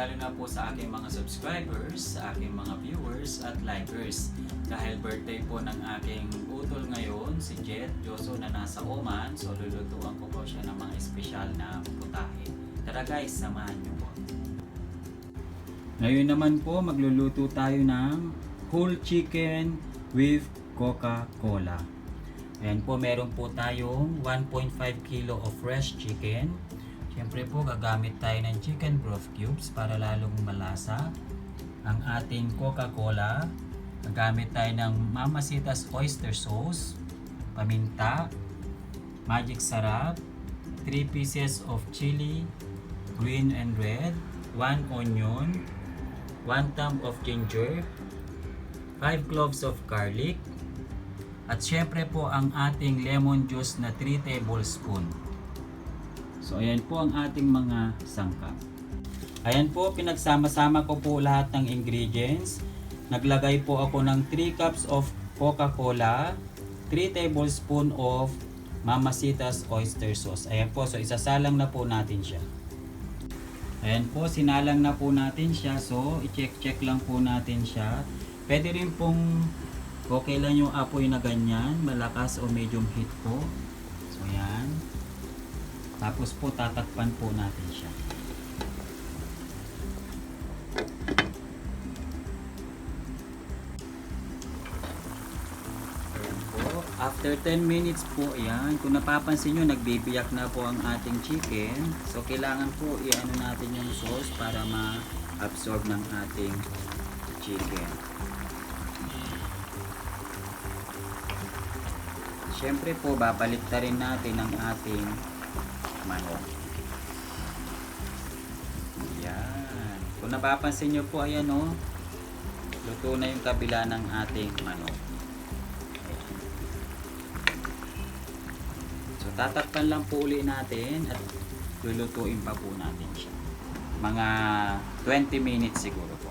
lalo na po sa aking mga subscribers, sa aking mga viewers at likers. Dahil birthday po ng aking utol ngayon, si Dioso na nasa Oman, so lulutuan ko po siya ng mga espesyal na putahe. Tara guys, samahan niyo po. Ngayon naman po, magluluto tayo ng whole chicken with coca-cola. Ayan po, meron po tayong 1.5 kilo of fresh chicken. Siyempre po, gagamit tayo ng chicken broth cubes para lalong malasa. Ang ating coca-cola, gagamit tayo ng Mamacita's Oyster Sauce, paminta, magic sarap, 3 pieces of chili, green and red, 1 onion, 1 thumb of ginger, 5 cloves of garlic, at syempre po ang ating lemon juice na 3 tablespoon. So ayan po ang ating mga sangkap. Ayan po, pinagsama-sama ko po lahat ng ingredients. Naglagay po ako ng 3 cups of coca-cola, 3 tablespoon of Mamacita's Oyster Sauce. Ayan po, so isasalang na po natin siya. Ayan po, sinalang na po natin siya. So i-check lang po natin siya. Pwede rin pong okay lang yung apoy na ganyan, malakas o medium heat po. So ayan. Tapos po tatakpan po natin siya. Ayan po. After 10 minutes po, ayan. Kung napapansin nyo, nagbibiyak na po ang ating chicken. So kailangan po i-ano natin yung sauce para ma-absorb ng ating chicken. Siyempre po, babaliktarin natin ang ating manok. Yan. Kung napapansin nyo po, ayan o, luto na yung kabila ng ating manok. So tatakpan lang po uli natin at lulutuin pa po natin siya. Mga 20 minutes siguro po.